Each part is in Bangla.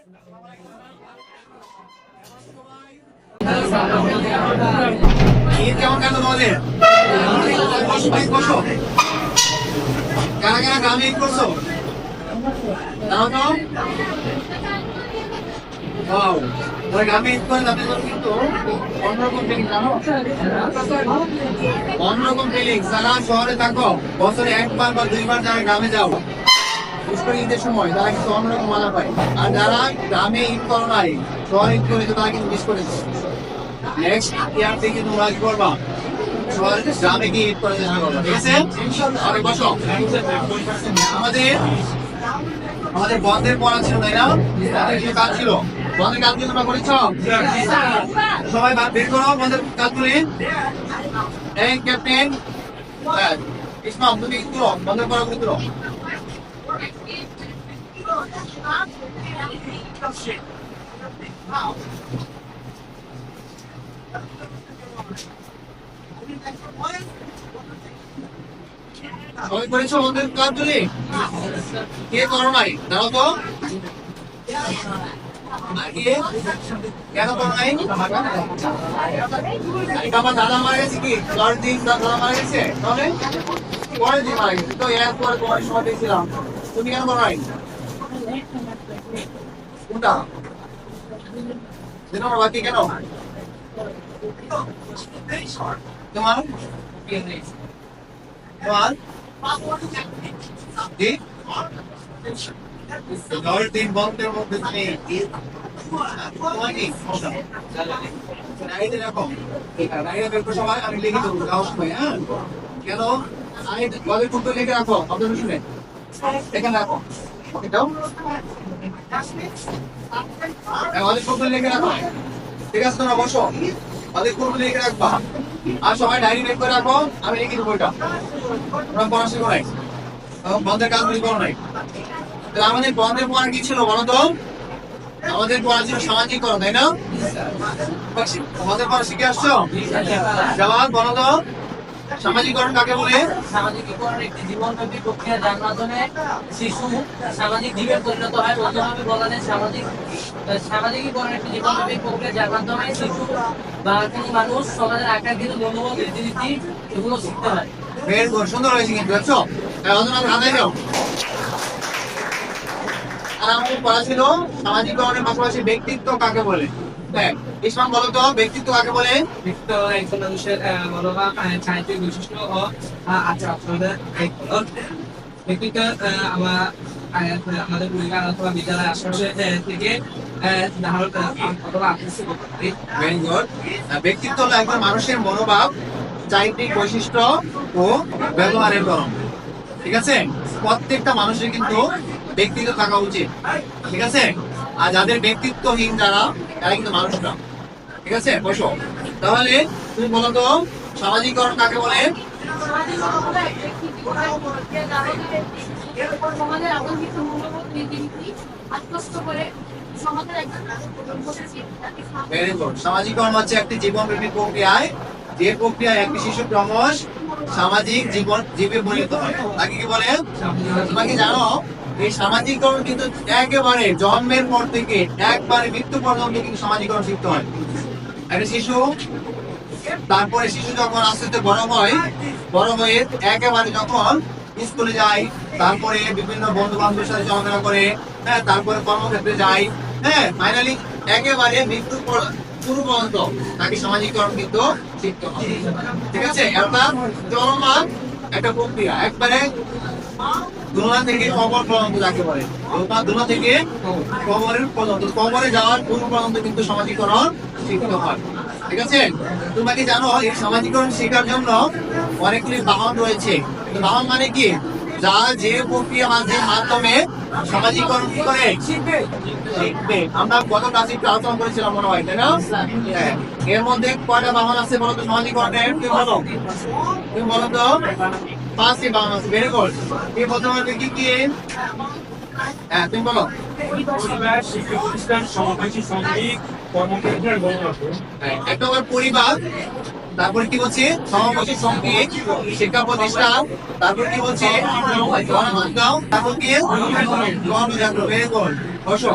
ঈদ কেমন কাটলো তোমাদের? বসো। কারা কারা গ্রামে ঈদ করছো? দাও তো। গ্রামে ঈদ করে তাদের জন্য কিন্তু অন্যরকম ফিলিং, জানো? অন্যরকম ফিলিং। যারা শহরে থাকো, বছরে একবার বা দুইবার যারা গ্রামে যাও, বিশেষ করে ঈদের সময় তারা কিন্তু অন্যরকম মজা পায়। আর যারা গ্রামে ঈদ করো নাই, শহরে ঈদ করেছো, তারা কিন্তু মিস করেছে। নেক্সট ইয়ার থেকে তোমরা কি করবা? গ্রামে গিয়ে ঈদ করে দেখা করবা, ঠিক আছে? অনেক বসো। আমাদের বন্ধের পড়া ছিল, তাই না? বন্ধের কিছু কাজ ছিল। বন্ধের কাজগুলো তোমরা করেছ? সবাই বের করো বন্ধের কাজগুলি। এই ক্যাপ্টেন ইসমাম, তুমি তুলো বন্ধের পড়াগুলি তুলো। সবাই করেছো বন্ধের কাজগুলি? কে করো নাই? দাঁড়াও তো। কেন করো নাই? আমার দাদা মারা গেছে। কি 10 দিন দাদা মারা গেছে? তাহলে পরের দিন মারা গেছে, তো এরপরে তোমার সময় দিয়েছিলাম। তুমি কেন করো নাই? কোনটা আমার বাকি কেন? তোমার তোমার জি 10 দিন বন্ধের মধ্যে তুমি তোমার কি ডায়েরিতে রাখো। ডায়েরিতে বের করে সবাই আমি লিখে দেবো যাওয়ার সময়। হ্যাঁ, কেন গল্পের টুকরো লিখে রাখো, আপনারা শুনে এখানে রাখো। ওকে দাও, গল্পের টুকরো লিখে রাখো। ঠিক আছে, তোমরা বসো। গল্পের টুকরো লিখে রাখবা আর সবাই ডায়েরি বের করে রাখো, আমি লিখে দেবো। এটা তোমরা পড়াশোনা নাই, বন্ধের কাজগুলি করো নাই। আমাদের বন্ধের পড়া কি ছিল বলো তো? আমাদের পড়া ছিল সামাজিকরণ, তাই না? আমাদের পড়া শিখে আসছো? জবাব বলো তো, সামাজিকরণ কাকে বলে? সামাজিকীকরণ একটি জীবনব্যাপী প্রক্রিয়া যার মাধ্যমে শিশু সামাজিক জীবে পরিণত হয়। অন্যভাবে বলা যায় সামাজিকীকরণ একটি জীবনব্যাপী প্রক্রিয়া যার মাধ্যমে শিশু বা কোনো মানুষ সমাজের আকার কিন্তু মনোভাব রীতিনীতি এগুলো শিখতে হয়। বেশ সুন্দর হয়েছে কিন্তু, দেখছো? আদায় দাও। আর আমাদের পড়া ছিল সামাজিকরণের পাশাপাশি ব্যক্তিত্ব কাকে বলে। ইসলাম বলো তো, ব্যক্তিত্ব কাকে বলে? ব্যক্তিত্ব একজন মানুষের মনোভাব, চারিত্রিক বৈশিষ্ট্য ও আচার আচরণের ব্যক্তিত্ব আমাদের পরিবার অথবা বিদ্যালয় আশেপাশে থেকে ভেরি গুড। ব্যক্তিত্ব হলো একজন মানুষের মনোভাব, চারিত্রিক বৈশিষ্ট্য ও ব্যবহারের ধরন। ঠিক আছে, প্রত্যেকটা মানুষের কিন্তু ব্যক্তিত্ব থাকা উচিত। ঠিক আছে, আর যাদের ব্যক্তিত্বহীন যারা, তারা কিন্তু মানুষ না। ঠিক আছে, বসো। তাহলে তুমি বলো তো, সামাজিকরণ কাকে বলে? Very good. সামাজিকরণ হচ্ছে একটি জীবনব্যাপী প্রক্রিয়ায়, যে প্রক্রিয়ায় একটি শিশু ক্রমশ সামাজিক জীবে পরিণত হয়, তাকে কি বলে? তোমাকে জানো এই সামাজিকরণ কিন্তু একেবারে জন্মের পর থেকে একবারে মৃত্যু পর্যন্ত কিন্তু সামাজিকরণ শিখতে হয়। একটা শিশু, তারপরে শিশু যখন আস্তে আস্তে বড় হয়ে একেবারে যখন স্কুলে যায়, তারপরে বিভিন্ন বন্ধু বান্ধবের সাথে চলাফেরা করে, হ্যাঁ, তারপরে কর্মক্ষেত্রে যায়, হ্যাঁ, ফাইনালি একেবারে মৃত্যুর পুরো পর্যন্ত তাকে সামাজিকরণ কিন্তু শিখতে হয়। ঠিক আছে, এটা চলমান একটা প্রক্রিয়া, একবারে দুনিয়া থেকে কবর পর্যন্ত যাকে বলে, দুনিয়া থেকে কবরের পর্যন্ত, কবরে যাওয়ার পূর্ব পর্যন্ত কিন্তু সামাজিকরণ শিখতে হয়। ঠিক আছে, তোমাকে জানো এই সামাজিকরণ শেখার জন্য অনেকগুলি বাহন রয়েছে। বাহন মানে কি? যা যে প্রক্রিয়া মাধ্যমে সামাজিকরণ কি করে শিখবে। আমরা গত ক্লাসে একটু আলোচনা করেছিলাম মনে হয়, তাই না? এর মধ্যে কয়টা বাহন আছে বলো তো সামাজিকরণের? তুমি বলো তো। 5টি বাহন আছে। Very good. এই প্রথমে কি কি? হ্যাঁ, তুমি বলো। একটা হলো পরিবার, তারপরে কি বলছে? সমাবেশী সঙ্গীত, শিক্ষা প্রতিষ্ঠান, তারপর কি বলছে? তারপর কি? গণজাগরণ। Very good. বসো।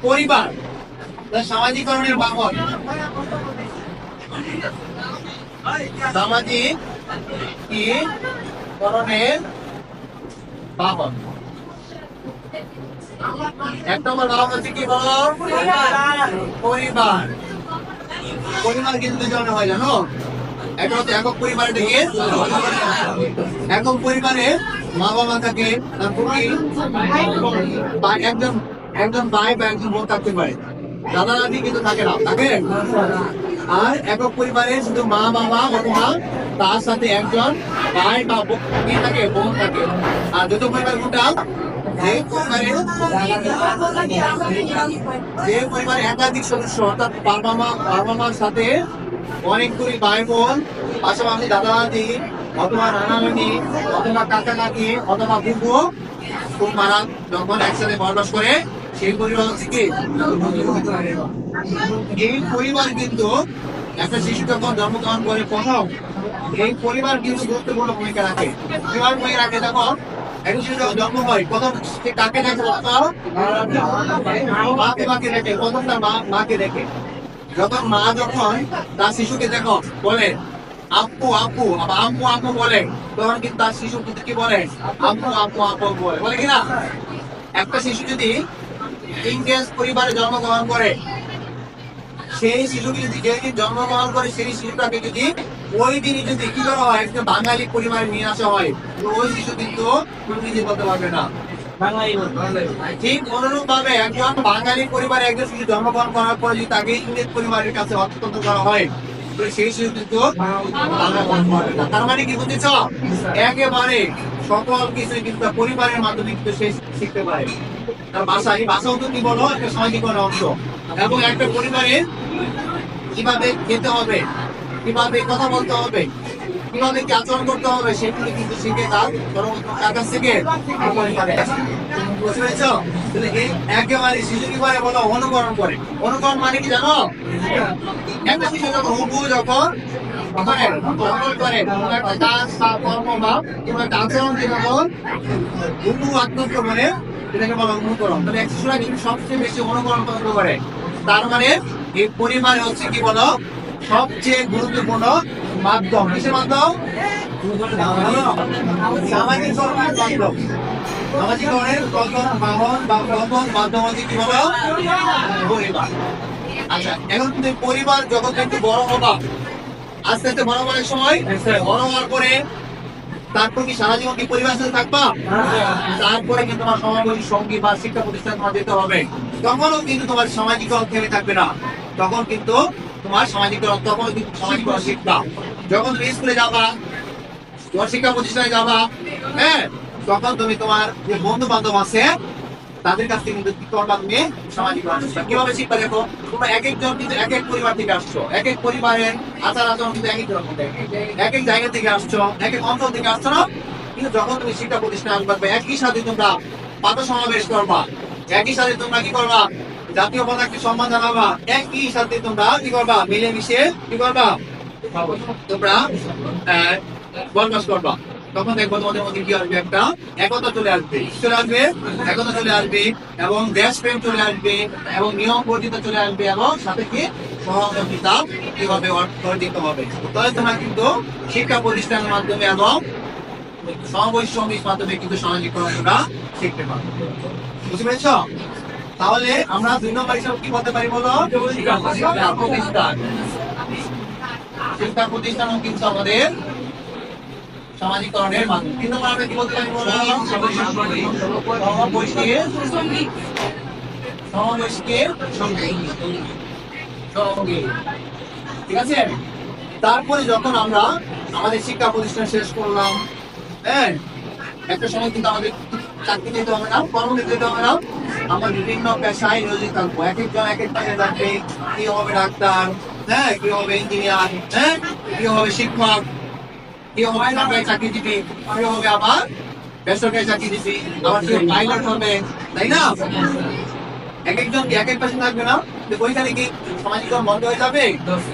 পরিবার সামাজিকরণের বাহন, সামাজিক কি করণের বাহন। এক নম্বর বাহন হচ্ছে কি বলো? পরিবার। পরিবার কিন্তু দুই ধরনের হয় জানো। একটা হচ্ছে একক পরিবারে থেকে, একক পরিবারে মা বাবা থাকে, তারপর কি একজন একজন ভাই বা একজন বোন থাকতে পারে, দাদা দাদি কিন্তু থাকে না, থাকে। আর একক পরিবারে শুধু মা বাবা অথবা তার সাথে একজন ভাই বা কি থাকে, বোন থাকে। আর যৌথ পরিবার কোনটা? যে পরিবারে একাধিক সদস্য, অর্থাৎ বাবা মার সাথে অনেকগুলি ভাই বোন, পাশাপাশি দাদা দাদি অথবা নানা নানি অথবা কাকা কাকি অথবা বুবু মারা যখন একসাথে বসবাস করে, সেই পরিবার হচ্ছে কি? এই পরিবার কিন্তু একটা শিশু যখন জন্মগ্রহণ করে প্রথম, এই পরিবার কিন্তু গুরুত্বপূর্ণ ভূমিকা রাখে। কিভাবে ভূমিকা রাখে? তখন একটা শিশু যখন জন্ম হয়, প্রথম সে কাকে দেখে? মাকে দেখে, প্রথম তার মাকে দেখে। যখন মা যখন তার শিশুকে দেখো বলে আপু আপু, আম্মু আম্মু বলে, তখন কিন্তু তার শিশু কিন্তু কি বলে? আম্মু আম্মু আম্মু বলে, বলে কিনা? একটা শিশু যদি ইংরেজ পরিবারে জন্মগ্রহণ করে, সেই শিশুকে যদি যেদিন জন্মগ্রহণ করে সেই শিশুটাকে যদি ওই দিনই যদি কি করা হয়, একটা বাঙালি পরিবারে নিয়ে আসা হয়, ওই শিশু কিন্তু ইংরেজি বলতে পারবে না। ঠিক অনুরূপ ভাবে একজন বাঙালি পরিবারে একজন শিশু জন্মগ্রহণ করার পর যদি তাকে ইংরেজ পরিবারের কাছে হস্তান্তর করা হয়, সেই শিশু কিন্তু বাংলা বলতে পারবে না। তার মানে কি বুঝেছ? একেবারে সকল কিছু কিন্তু পরিবারের মাধ্যমে কিন্তু সে শিখতে পারে। তার ভাষা, এই ভাষাও তো কি বলো? একটা সামাজিক অংশ। এবং একটা পরিবারে কিভাবে খেতে হবে, কিভাবে কথা বলতে হবে, কিভাবে কি আচরণ করতে হবে, সেগুলো কিন্তু শিখে তার কাছ থেকে বুঝতে পেরেছ? একেবারে শিশু কি করে বলো? অনুকরণ করে। অনুকরণ মানে কি জানো? একটা শিশু যখন যখন করে একটা কাজ বা কর্ম বা কিংবা একটা আচরণকে যখন আত্মস্থ করে, এটাকে বলা অনুকরণ। তাহলে এক শিশুরা কিন্তু সবচেয়ে বেশি অনুকরণ পছন্দ করে। তার মানে এই পরিবার হচ্ছে কি বলো? সবচেয়ে গুরুত্বপূর্ণ মাধ্যম। কিসের মাধ্যম? সামাজিক মাধ্যম। সামাজিকরণের প্রথম বাহন বা প্রথম মাধ্যম হচ্ছে কি বলো? পরিবার। আচ্ছা, এখন তুমি পরিবার যখন একটু বড় হবা, আস্তে আস্তে বড় হওয়ার সময়, বড় হওয়ার পরে তারপর কি সারা জীবন কি পরিবার সাথে থাকবা? তারপরে কিন্তু তোমার সমাজী সঙ্গী বা শিক্ষা প্রতিষ্ঠান তোমার যেতে হবে। তখনও কিন্তু তোমার সামাজিকরণ থেমে থাকবে না। তখন কিন্তু তোমার সামাজিকরণ, তখনও কিন্তু সামাজিকরণ শিখবা। যখন তুমি স্কুলে যাবা, তোমার শিক্ষা প্রতিষ্ঠানে যাবা, হ্যাঁ, তখন তুমি তোমার যে বন্ধু বান্ধব আছে তাদের কাছ থেকে কিন্তু কি করবা? তুমি সামাজিকরণ শিখবা। কিভাবে শিখবা? দেখো, তোমরা এক একজন কিন্তু এক এক পরিবার থেকে আসছো, এক এক পরিবারের আচার আচরণ কিন্তু এক এক রকম, এক এক জায়গা থেকে আসছো, এক এক অঞ্চল থেকে আসছো না? কিন্তু যখন তুমি শিক্ষা প্রতিষ্ঠানে আসবে, একই সাথে তোমরা পাতা সমাবেশ করবা, একই সাথে তোমরা কি করবা? জাতীয় পতাকাকে সম্মান জানাবা, একই সাথে তোমরা কি করবা? মিলেমিশে কি করবা? তোমরা বসবাস করবা। তখন দেখবো তোমাদের মধ্যে কি আসবে? একটা একতা চলে আসবে। চলে আসবে, একতা চলে আসবে, এবং দেশপ্রেম চলে আসবে, এবং নিয়ম বর্জিত চলে আসবে, এবং সাথে কি সহযোগিতা কিভাবে অর্জিত হবে। তাহলে তোমরা কিন্তু শিক্ষা প্রতিষ্ঠানের মাধ্যমে এবং সমবয়সী সমিতির মাধ্যমে কিন্তু সামাজিকরণ তোমরা শিখতে পারো। বুঝতে পেরেছ? তাহলে আমরা 2 নম্বর হিসাবে কি বলতে পারি বলো? প্রতিষ্ঠান। শিক্ষা প্রতিষ্ঠানও কিন্তু আমাদের সামাজিকরণের মাধ্যম। 3 নম্বর আমরা কি বলতে পারি বলো? সমবয়সীকে সঙ্গী। ঠিক আছে? তারপরে যখন আমরা আমাদের শিক্ষা প্রতিষ্ঠান শেষ করলাম, হ্যাঁ, একটা সময় কিন্তু আমাদের চাকরি দিতে হবে না, কর্ম দিতে হবে না, আমরা বিভিন্ন পেশায় নিয়োজিত থাকবো। এক একজন এক এক পেশায় থাকবে। কি হবে? ডাক্তার, হ্যাঁ, কি হবে? ইঞ্জিনিয়ার, হ্যাঁ, কি হবে? শিক্ষক, কি হবে? সরকারি চাকরিজীবী, কি হবে? আবার বেসরকারি চাকরিজীবী, আবার কি পাইলট হবে, তাই না? এক একজন এক এক পাশে থাকবে না? ওইখানে কি সামাজিকরণ বন্ধ হয়ে যাবে?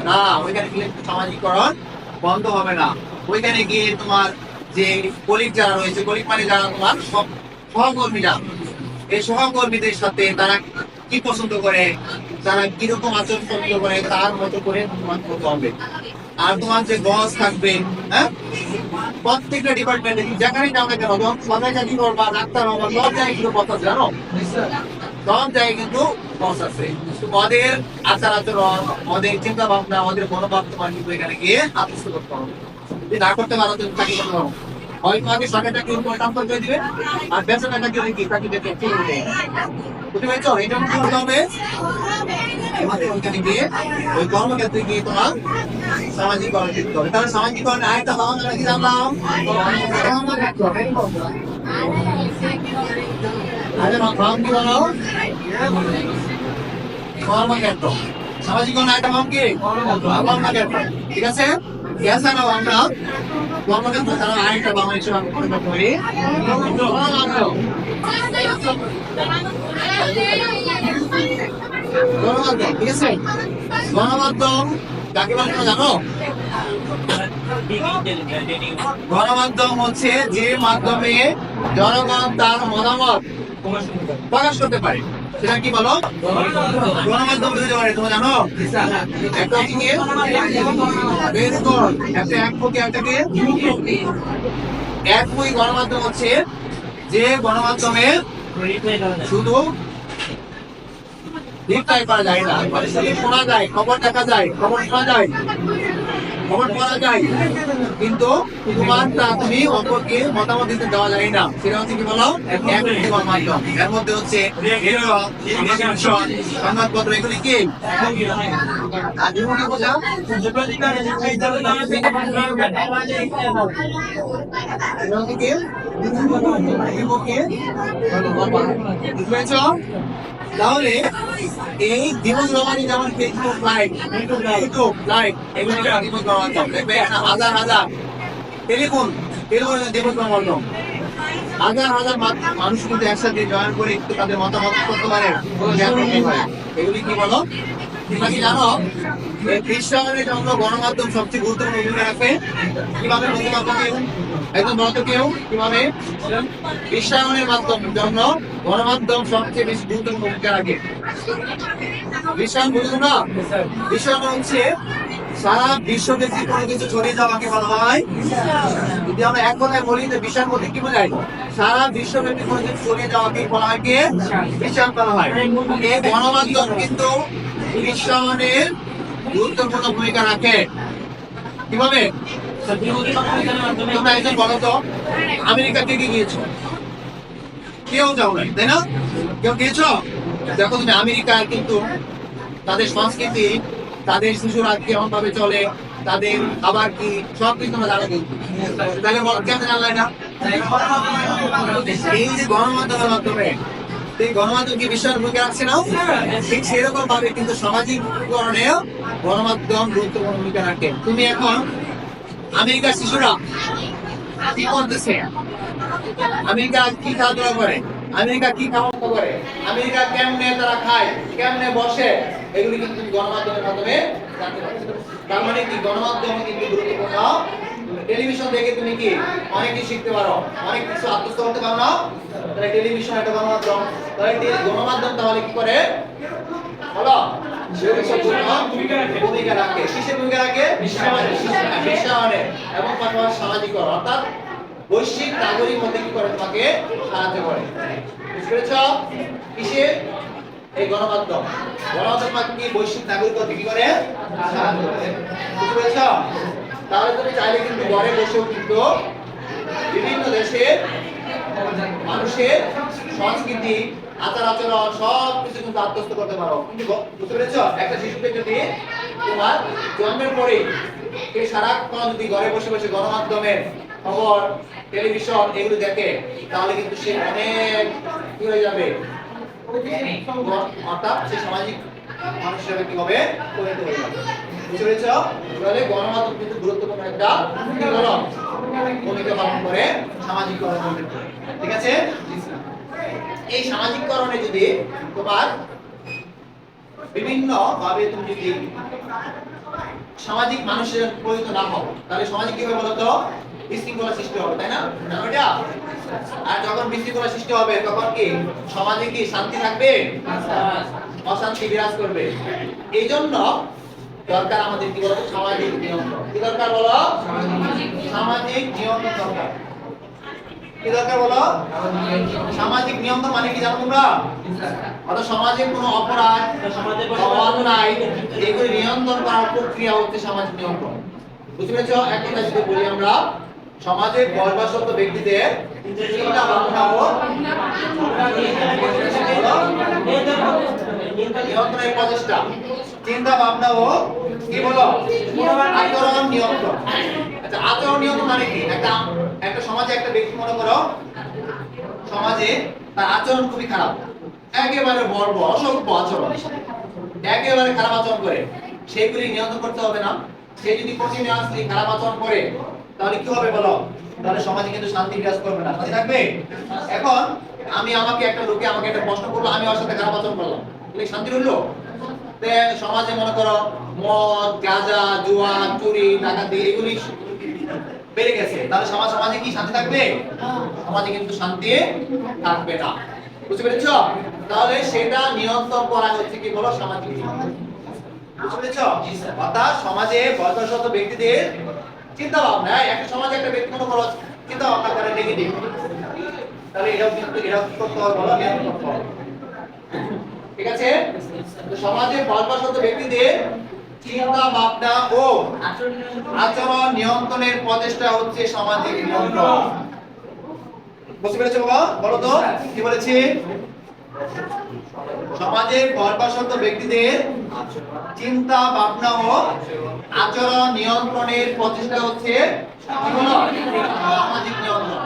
না, ওইখানে গিয়ে সামাজিকরণ বন্ধ হবে না। ওইখানে গিয়ে তোমার যে কলিগ যারা রয়েছে, কলিগ মানে যারা তোমার সহকর্মীরা, এই সহকর্মীদের সাথে তারা কি পছন্দ করে, তারা কিরকম আচরণ পছন্দ করে, তার মতো করে তোমার করতে হবে। আর তোমার যে বস থাকবে, হ্যাঁ, প্রত্যেকটা ডিপার্টমেন্টে যেখানেই যাও না কেন, যখন সবাই চাকরি করবা, ডাক্তার হবা, সব জায়গায় কিন্তু বস আছে, জানো, সব জায়গায় কিন্তু বস আছে। ওদের আচার আচরণ, ওদের চিন্তা ভাবনা, ওদের মনোভাব তোমার কিন্তু এখানে গিয়ে আত্মস্থ করতে হবে। যদি না করতে পারো, তুমি চাকরি করতে পারো, হয়তো আগে সরকারি চাকরি করে ট্রান্সফার করে দিবে, আর বেসরকারি চাকরি কি চাকরি থেকে চলে যাবে। বুঝতে পেরেছো? এটা কি করতে হবে? আমাদের ওইখানে গিয়ে ওই কর্মক্ষেত্রে গিয়ে তোমার সামাজিকরণ করতে হবে। তাহলে সামাজিকরণ আরেকটা ভাবনা কি জানলাম? কর্মক্ষেত্র। আরে ভাব কি বলো? কর্মক্ষেত্র। সামাজিকরণ আরেকটা ভাব কি? কর্মক্ষেত্র। ঠিক আছে? এছাড়াও আমরা কর্মক্ষেত্র ছাড়া আরেকটা ভাব হিসেবে আমি করতে পারি গণমাধ্যম। গণমাধ্যম, ঠিক আছে? গণমাধ্যম কাকে বলে তোমরা জানো? গণমাধ্যম হচ্ছে যে মাধ্যমে জনগণ তার মতামত প্রকাশ করতে পারে, সেটা কি বলো? গণমাধ্যম দুই ধরনের, তোমরা জানো? একটা হচ্ছে কি? Very good. একটা একমুখী, একটা কি? একমুখী গণমাধ্যম হচ্ছে যে গণমাধ্যমে শুধু রিপ্লাই করা যায় না, শুধু শোনা যায়, খবর দেখা যায়, খবর শোনা যায়, খবর পড়া যায়, কিন্তু তোমার তুমি অপরকে মতামত দিতে দেওয়া যায় না। সেটা হচ্ছে কি বলো? একমুখী গণমাধ্যম। এর মধ্যে হচ্ছে রেডিও, টেলিভিশন, সংবাদপত্র, এগুলি কি? আর দ্বিমুখী বোঝা? এটা হচ্ছে কি? দ্বিমুখী গণমাধ্যম। বুঝতে পেরেছো? তাহলে এই দ্বিমুখী গণমাধ্যম যেমন ফেসবুক লাইভ, ইউটিউব লাইভ, এগুলো দ্বিমুখী গণমাধ্যম। দেখবে হাজার হাজার টেলিফোন দ্বিমুখী গণমাধ্যম। হাজার হাজার মানুষ কিন্তু একসাথে জয়েন করে একটু তাদের মতামত করতে পারে, এগুলি কি বলো? তোমরা কি জানো এই খ্রিস্টানের জন্য গণমাধ্যম সবচেয়ে গুরুত্বপূর্ণ ভূমিকা রাখে? কিভাবে ভূমিকা রাখে? একদম বলতো কেউ কিভাবে? খ্রিস্টানের মাধ্যম জন্য গণমাধ্যম সবচেয়ে বেশি গুরুত্বপূর্ণ ভূমিকা রাখে। খ্রিস্টান বুঝলো না? খ্রিস্টান হচ্ছে সারা বিশ্বব্যাপী কোনো কিছু ছড়িয়ে যাওয়াকে বলা হয়। যদি আমরা এক কথায় বলি যে বিশ্বাস বলতে কি বোঝায়? সারা বিশ্বব্যাপী কোনো কিছু ছড়িয়ে যাওয়াকে বলা হয় কি? বিশ্বাস বলা হয়। এই গণমাধ্যম কিন্তু বিশ্বায়নের গুরুত্বপূর্ণ ভূমিকা রাখে। কিভাবে? তোমরা একজন বলো তো, আমেরিকা থেকে গিয়েছো, কেউ যাও নাই, তাই না? কেউ গিয়েছো? দেখো তুমি আমেরিকায় কিন্তু তাদের সংস্কৃতি, তাদের শিশুরা কেমন ভাবে চলে, তাদের খাবার কি, সব কিছু তোমরা জানো কিন্তু। তাহলে কেন জানলে না? এই যে গণমাধ্যমের মাধ্যমে, এই গণমাধ্যম কি বিশ্বাস ভূমিকা রাখছে না? ঠিক সেরকম ভাবে কিন্তু সামাজিককরণেও গণমাধ্যম গুরুত্বপূর্ণ ভূমিকা রাখে। তুমি এখন আমেরিকার শিশুরা কি করতেছে, আমেরিকা কি খেলাধুলা করে, আমেরিকা কি খাওয়া করে, আমেরিকা কেমনে তারা খায়, কেমনে বসে, এগুলি কিন্তু তুমি গণমাধ্যমের মাধ্যমে জানতে পারছো। তার মানে কি গণমাধ্যম কিন্তু গুরুত্বপূর্ণ। টেলিভিশন দেখে তুমি কি অনেক কিছু শিখতে পারো, অনেক কিছু আত্মস্থ করতে পারো না? তাহলে টেলিভিশন একটা গণমাধ্যম। তাহলে গণমাধ্যম তাহলে কি করে বলো? ভূমিকা রাখে। কিসের ভূমিকা রাখে? বিশ্বায়নে এবং পাশাপাশি সামাজিকরণ, অর্থাৎ বৈশ্বিক নাগরিক হতে কি করে তোমাকে সাহায্য করে। বুঝতে পেরেছ? কিসের? এই গণমাধ্যম। গণমাধ্যম কি বৈশ্বিক নাগরিক হতে কি করে সাহায্য করে। বুঝতে পেরেছ? তাহলে তুমি চাইলে কিন্তু ঘরে বসেও কিন্তু বিভিন্ন দেশের মানুষের সংস্কৃতি, আচার আচরণ সব কিছু কিন্তু আত্মস্থ করতে পারো। কিন্তু বুঝতে পেরেছ? একটা শিশুকে যদি তোমার জন্মের পরে সে সারাক্ষণ যদি ঘরে বসে বসে গণমাধ্যমের খবর, টেলিভিশন এগুলো দেখে, তাহলে কিন্তু সে অনেক কি হয়ে যাবে, অর্থাৎ সে সামাজিক মানুষ হিসেবে কি হবে, পরিণত হয়ে যাবে। বুঝতে পেরেছ? তাহলে গণমাধ্যম কিন্তু গুরুত্বপূর্ণ একটা ভূমিকা পালন করে সামাজিককরণের ক্ষেত্রে। ঠিক আছে? এই সামাজিককরণে যদি তোমার বিভিন্ন ভাবে তুমি যদি সামাজিক মানুষের পরিণত না হও, তাহলে সামাজিক কি হবে বলতো? বিশৃঙ্খলা সৃষ্টি হবে, তাই না? জানো এটা? আর যখন বিশৃঙ্খলা সৃষ্টি হবে তখন কি সমাজে কি শান্তি থাকবে? অশান্তি বিরাজ করবে। এই জন্য দরকার আমাদের কি বলতো সামাজিক নিয়ন্ত্রণ। কি দরকার বলো? সামাজিক নিয়ন্ত্রণ দরকার। কি দরকার বলো? সামাজিক নিয়ন্ত্রণ মানে কি জানো তোমরা? অর্থাৎ সমাজে কোনো অপরাধ, অন্যায় এগুলি নিয়ন্ত্রণ করার প্রক্রিয়া হচ্ছে সামাজিক নিয়ন্ত্রণ। বুঝতে পেরেছ? এক কথা যদি বলি আমরা সমাজে বসবাসরত ব্যক্তিদের চিন্তা ভাবনা ও নিয়ন্ত্রণের প্রচেষ্টা, চিন্তা ভাবনা ও কি বলো আচরণ নিয়ন্ত্রণ। আচ্ছা, আচরণ নিয়ন্ত্রণ মানে কি? একটা সমাজে একটা ব্যক্তি মনে করো সমাজে তার আচরণ খুবই খারাপ, একেবারে বর্বর অসভ্য আচরণ, একেবারে খারাপ আচরণ করে, সেইগুলি নিয়ন্ত্রণ করতে হবে না? সে যদি কন্টিনিউয়াসলি খারাপ আচরণ করে তাহলে কি হবে বলো? তাহলে সমাজে কিন্তু শান্তি বিরাজ করবে না, শান্তি থাকবে? এখন আমাকে একটা লোকে আমাকে একটা প্রশ্ন করলো, আমি ওর সাথে খারাপ আচরণ করলাম, তাহলে শান্তি রইলো? তে সমাজে মনে করো মদ, গাঁজা, জুয়া, চুরি, ডাকাতি এগুলি বেড়ে গেছে, তাহলে সমাজে কি শান্তি থাকবে? সমাজে কিন্তু শান্তি থাকবে না। বুঝতে পেরেছো? তাহলে সেটা নিয়ন্ত্রণ করা হচ্ছে কি বলো সামাজিক নিয়ন্ত্রণ। বুঝতে পেরেছো? অর্থাৎ সমাজে বসবাসরত ব্যক্তিদের চিন্তা ভাবনা, একটা সমাজে একটা ব্যক্তি মনে করো চিন্তা ভাবনা করে নেগেটিভ, তাহলে এটাও কিন্তু এটাও কি করতে হবে বলো? নিয়ন্ত্রণ করতে হবে। ঠিক আছে? তো সমাজে বসবাসরত ব্যক্তিদের চিন্তা ভাবনা ও আচরণ নিয়ন্ত্রণের প্রচেষ্টা হচ্ছে সামাজিক নিয়ন্ত্রণ। বুঝতে পেরেছো বাবা? বলো তো কি বলেছি? সমাজে বসবাসরত ব্যক্তিদের চিন্তা ভাবনা ও আচরণ নিয়ন্ত্রণের প্রচেষ্টা হচ্ছে কি বলো? সামাজিক নিয়ন্ত্রণ।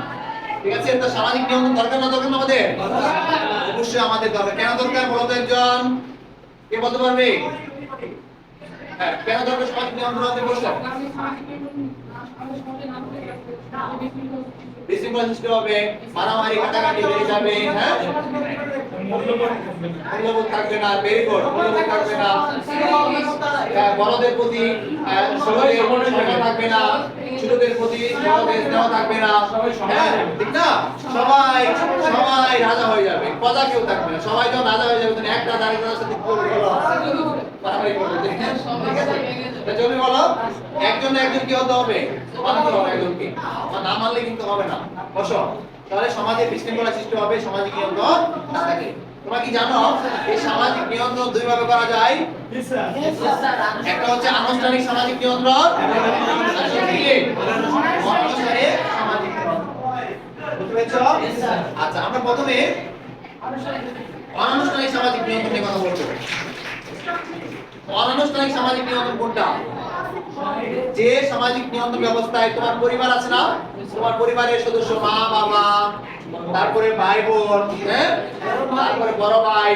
ঠিক আছে? তো সামাজিক নিয়ন্ত্রণ দরকার না দরকার না আমাদের? অবশ্যই আমাদের দরকার। কেন দরকার বলো তো একজন? কে বলতে পারবে? হ্যাঁ, কেন দরকার সামাজিক নিয়ন্ত্রণ আমাদের? বলো। বিশৃঙ্খলা সৃষ্টি হবে, মারামারি কাটাকাটি বেড়ে যাবে, হ্যাঁ, মূল্যবোধ থাকবে না, ভেরি গুড, মূল্যবোধ থাকবে না, বড়দের প্রতি ছোটদের সম্মান থাকবে না, ছোটদের প্রতি বড়দের স্নেহ থাকবে না, হ্যাঁ ঠিক না? সবাই সবাই রাজা হয়ে যাবে, প্রজা কেউ থাকবে না, সবাই যখন রাজা হয়ে যাবে তখন এক রাজা আরেক রাজার সাথে মারামারি করবে, ঠিক আছে? তুমি বলো একজন একজন কি হতে হবে? মানতে হবে একজনকে, না মানলে কিন্তু হবে না। বসো, তাহলে সমাজে বিশৃঙ্খলা সৃষ্টি হবে সামাজিক নিয়ন্ত্রণ না থাকে। তোমরা কি জানো এই সামাজিক নিয়ন্ত্রণ দুই ভাবে করা যায়? একটা হচ্ছে আনুষ্ঠানিক সামাজিক নিয়ন্ত্রণ, আর সেটা কি অনানুষ্ঠানিক সামাজিক নিয়ন্ত্রণ। বুঝতে পেরেছো? আচ্ছা, আমরা প্রথমে অনানুষ্ঠানিক সামাজিক নিয়ন্ত্রণ নিয়ে কথা বলবো। অনানুষ্ঠানিক সামাজিক নিয়ন্ত্রণ কোনটা? যে সামাজিক নিয়ন্ত্রণ ব্যবস্থায় তোমার পরিবার আছে না, তোমার পরিবারের সদস্য মা বাবা, তারপরে ভাই বোন, হ্যাঁ, তারপরে বড় ভাই,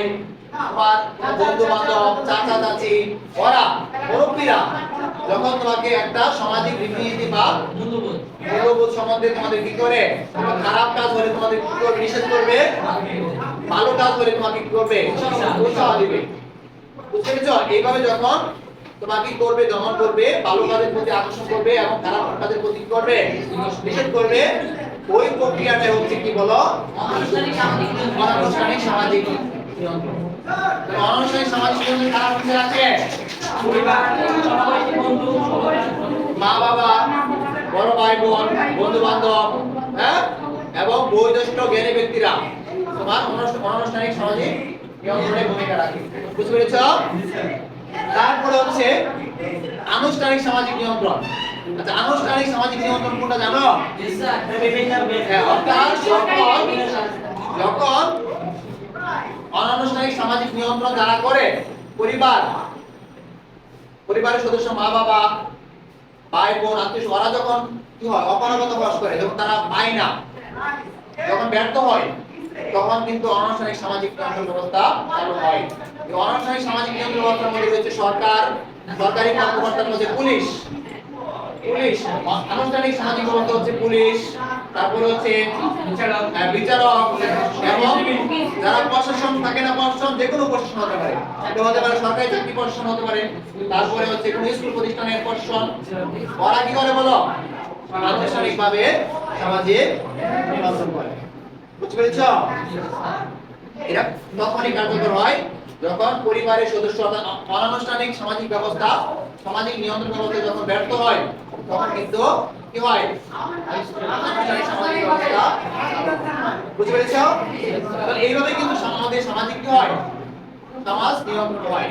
তোমার বন্ধু বান্ধব, চাচা চাচি, ওরা মুরব্বীরা যখন তোমাকে একটা সামাজিক রীতিনীতি বা মূল্যবোধ সম্বন্ধে তোমাদের কি করে, খারাপ কাজ হলে তোমাদের কি করবে? নিষেধ করবে। ভালো কাজ হলে তোমাকে কি করবে? উৎসাহ দিবে। বুঝতে পেরেছো? এইভাবে যখন তোমাকে কি করবে? দমন করবে, ভালো কাজের প্রতি আকর্ষণ করবে এবং খারাপ কাজের প্রতি কি করবে? নিষেধ করবে। ওই প্রক্রিয়াটা হচ্ছে কি বলো? অনানুষ্ঠানিক সামাজিক নিয়ন্ত্রণ। অনানুষ্ঠানিক সামাজিক নিয়ন্ত্রণ কারা করতে আছে? পরিবার, বন্ধু, মা বাবা, বড় ভাই বোন, বন্ধু বান্ধব, হ্যাঁ, এবং বয়োজ্যেষ্ঠ জ্ঞানী ব্যক্তিরা তোমার অনানুষ্ঠানিক সামাজিক নিয়ন্ত্রণের ভূমিকা রাখে। বুঝতে পেরেছো? তারপরে হচ্ছে আনুষ্ঠানিক সামাজিক নিয়ন্ত্রণ। আচ্ছা, আনুষ্ঠানিক সামাজিক নিয়ন্ত্রণ কোনটা জানো? অর্থাৎ যখন অনানুষ্ঠানিক সামাজিক নিয়ন্ত্রণ যারা করে পরিবারের সদস্য মা বাবা, ভাই বোন, আত্মীয়, ওরা যখন কি হয়? অপারগতা প্রকাশ করে, যখন তারা পায় না, যখন ব্যর্থ হয়, তখন কিন্তু অনানুষ্ঠানিক সামাজিক নিয়ন্ত্রণ ব্যবস্থা চালু হয়। এই অনানুষ্ঠানিক সামাজিক নিয়ন্ত্রণ ব্যবস্থার মধ্যে রয়েছে সরকার, সরকারি কর্মকর্তার মধ্যে পুলিশ, আনুষ্ঠানিক সামাজিক ব্যবস্থা হচ্ছে পুলিশ, তারপরে হচ্ছে বিচারক, এবং যারা প্রশাসন থাকে না, প্রশাসন যে কোনো প্রশাসন হতে পারে, হতে পারে সরকারি চাকরি প্রশাসন হতে পারে, তারপরে হচ্ছে কোনো স্কুল প্রতিষ্ঠানের প্রশাসন। ওরা কি করে বলো? প্রাতিষ্ঠানিকভাবে সামাজিক নিয়ন্ত্রণ করে। বুঝতে পেরেছ? এটা তখনই কার্যকর হয় যখন পরিবারের সদস্য অর্থাৎ অনানুষ্ঠানিক সামাজিক ব্যবস্থা, সামাজিক নিয়ন্ত্রণ ব্যবস্থা যখন ব্যর্থ হয়, তখন কিন্তু কি হয়? অনানুষ্ঠানিক সামাজিক ব্যবস্থা। বুঝতে পেরেছ? তাহলে এইভাবে কিন্তু আমাদের সামাজিক কি হয়? সমাজ নিয়ন্ত্রণ হয়।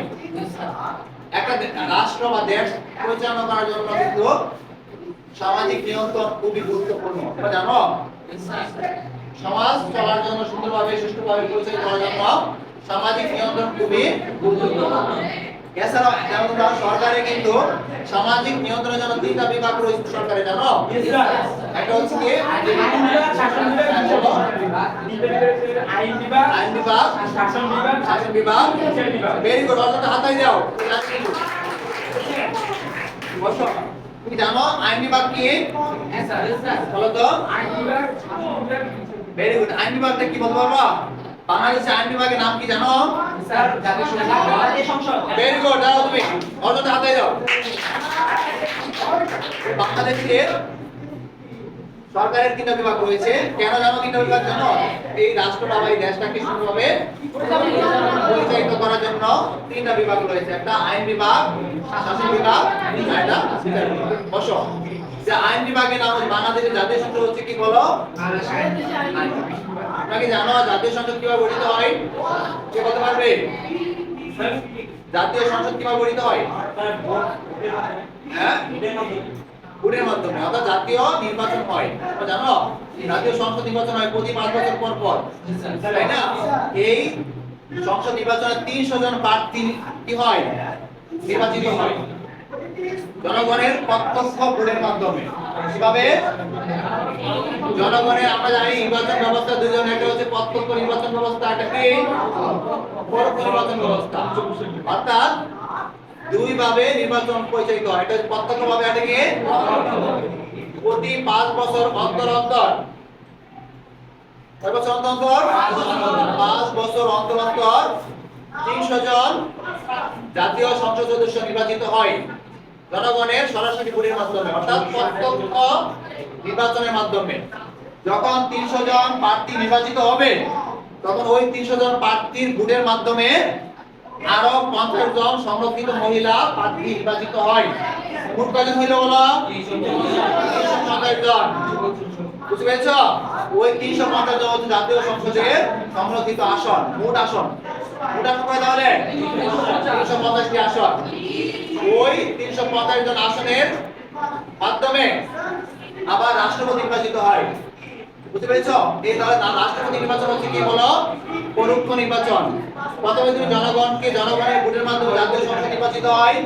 একটা রাষ্ট্র বা দেশ পরিচালনা করার জন্য কিন্তু সামাজিক নিয়ন্ত্রণ খুবই গুরুত্বপূর্ণ। তোমরা জানো? সমাজ চলার জন্য সুন্দরভাবে সুষ্ঠুভাবে পরিচালিত করার জন্য সামাজিক নিয়ন্ত্রণ খুবই গুরুত্বপূর্ণ। এছাড়াও যেমন তোমরা সরকারে কিন্তু সামাজিক নিয়ন্ত্রণের জন্য তিনটা বিভাগ রয়েছে সরকারে, জানো? একটা হচ্ছে কি আইন বিভাগ, শাসন বিভাগ। ভেরি গুড, অর্থাৎ হাতাই দাও। বসো। তুমি জানো আইন বিভাগ কি? বলো তো। Very good. আইন বিভাগটা কি বলতে পারবা? বাংলাদেশের আইন বিভাগের নাম কি জানো? জাতীয় সংসদ। ভেরি গুড, দাও তুমি। অর্থাৎ হাতাই দাও। বাংলাদেশের সরকারের তিনটা বিভাগ রয়েছে। কেন জানো তিনটা বিভাগ জানো? এই রাষ্ট্রটা বা এই দেশটাকে সুন্দরভাবে পরিচালিত করার জন্য তিনটা বিভাগ রয়েছে। একটা আইন বিভাগ, শাসন বিভাগ, একটা বিচার বিভাগ। বসো। যে আইন বিভাগের নাম হচ্ছে বাংলাদেশের জাতীয় সংসদ হচ্ছে কি বলো? তোমরা কি জানো জাতীয় সংসদ কিভাবে গঠিত হয়? কে বলতে পারবে? জাতীয় সংসদ কিভাবে গঠিত হয়? হ্যাঁ, ভোটের মাধ্যমে, অর্থাৎ জাতীয় নির্বাচন হয়। তোমরা জানো জাতীয় সংসদ নির্বাচন হয় প্রতি 5 বছর পর পর, তাই না? এই সংসদ নির্বাচনে 300 জন প্রার্থী কি হয়? নির্বাচিত হয় জনগণের প্রত্যক্ষ ভোটের মাধ্যমে। কিভাবে? জনগণের, আমরা জানি নির্বাচন ব্যবস্থা দুই ধরনের, একটা হচ্ছে প্রত্যক্ষ নির্বাচন ব্যবস্থা, একটা কি পরোক্ষ নির্বাচন ব্যবস্থা। অর্থাৎ দুই ভাবে নির্বাচন পরিচালিত হয়। এটা প্রত্যক্ষ ভাবে, এটা কি প্রতি 5 বছর অন্তর অন্তর, কয় বছর অন্তর অন্তর? 5 বছর অন্তর অন্তর 300 জন জাতীয় সংসদ সদস্য নির্বাচিত হয় জনগণের সরাসরি ভোটের মাধ্যমে, অর্থাৎ প্রত্যক্ষ নির্বাচনের মাধ্যমে। যখন 300 জন প্রার্থী নির্বাচিত হবে, তখন ওই 300 জন প্রার্থীর ভোটের মাধ্যমে আরো 50 জন সংরক্ষিত মহিলা প্রার্থী নির্বাচিত হয়। মোট কয়জন হইল বলো? 350 জন। বুঝতে পেরেছ? ওই 350 জন হচ্ছে জাতীয় সংসদের সংরক্ষিত আসন, মোট আসন। মোট আসন কয় তাহলে? 350টি আসন। ওই 350 জন আসনের মাধ্যমে আবার রাষ্ট্রপতি নির্বাচিত হয়। বুঝতে পেরেছো? এই তাহলে রাষ্ট্রপতি নির্বাচন হচ্ছে কি বলো? পরোক্ষ নির্বাচন। প্রথমে তুমি জনগণের ভোটের মাধ্যমে জাতীয় সংসদ নির্বাচিত হয়,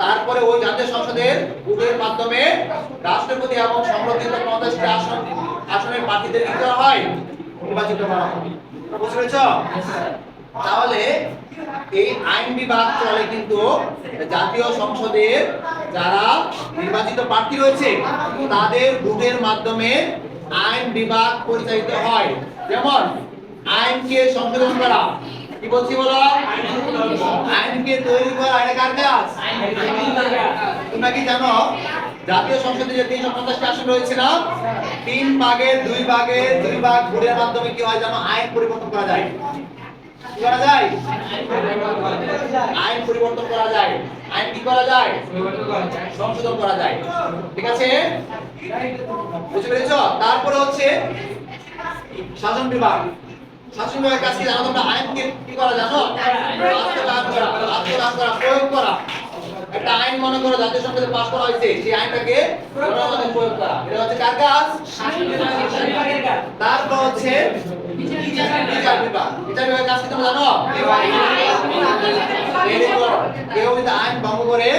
তারপরে ওই জাতীয় সংসদের ভোটের মাধ্যমে রাষ্ট্রপতি এবং সংরক্ষিত 50টি আসনের প্রার্থীদের কি করা হয়? নির্বাচিত করা হয়। বুঝতে পেরেছো? তাহলে এই আইন বিভাগ চলে কিন্তু জাতীয় সংসদের যারা নির্বাচিত প্রার্থী রয়েছে তাদের ভোটের মাধ্যমে আইন বিভাগ পরিচালিত হয়। যেমন আইনকে সংশোধন করা, কি বলছি বলো? আইনকে তৈরি করা, এটা কার কাজ? তোমরা কি জানো জাতীয় সংসদে যে 350টি আসন রয়েছে না, 3 ভাগের 2 ভাগ ভোটের মাধ্যমে কি হয় জানো? আইন পরিবর্তন করা যায়। কি করা যায়? আইন পরিবর্তন করা যায়। আইন কি করা যায়? সংশোধন করা যায়। ঠিক আছে? বুঝতে পেরেছো? তারপরে হচ্ছে শাসন বিভাগ। শাসন বিভাগের কাজ কি জানো তোমরা? আইনকে কি করা জানো? বাস্তবায়ন করা, প্রয়োগ করা। একটা আইন মনে করো জাতীয় সংসদে পাস করা হয়েছে, সেই আইনটাকে জনগণে প্রয়োগ করা, এটা হচ্ছে কার কাজ? শাসন বিভাগের কাজ। তারপর হচ্ছে বিচার বিভাগ। বিচার বিভাগের কাজ কি তোমরা জানো? কেউ যদি আইন ভঙ্গ করে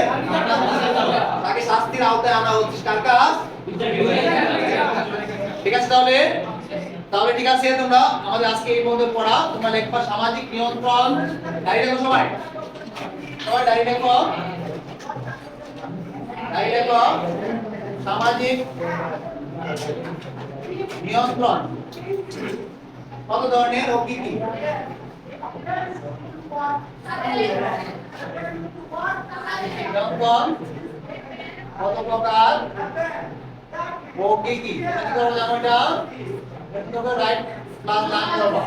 তাকে শাস্তির আওতায় আনা হচ্ছে কার কাজ? ঠিক আছে? তাহলে ঠিক আছে, তোমরা আমাদের আজকে এই পর্যন্ত পড়া। তোমরা লিখবা সামাজিক নিয়ন্ত্রণ। ডায়রি লেখো সবাই, ডায়রি লেখো। সামাজিক নিয়ন্ত্রণ কত ধরনের ও কি কি? নিয়ন্ত্রণ কত প্রকার ওকে কি করবো জানো এটা তোকে রাইট প্লাস লাইন করবো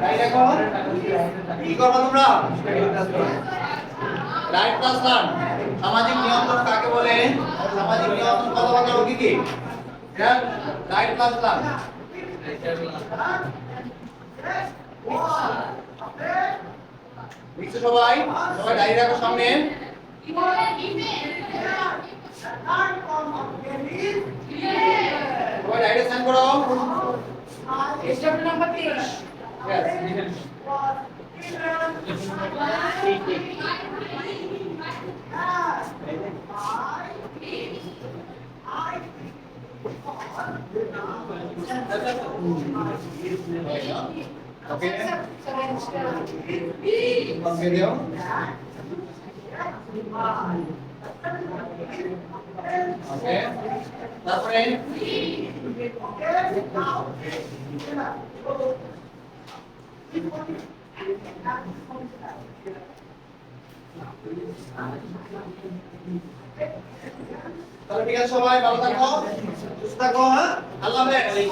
তাই দেখো কি করবো তোমরা রাইট প্লাস লাইন সামাজিক নিয়ন্ত্রণ কাকে বলে সামাজিক নিয়ন্ত্রণ কথা বলতে হবে কি রাইট প্লাস লাইন লিখছো সবাই সবাই ডায়রি রাখো সামনে সবাই ডায়রি সাইন করো Step number 3. Yes. Okay. Okay, Deo. Okay. তারপরে তাহলে ঠিক আছে সবাই ভালো থাকো সুস্থ থাকো হ্যাঁ আল্লাহ হাফেজ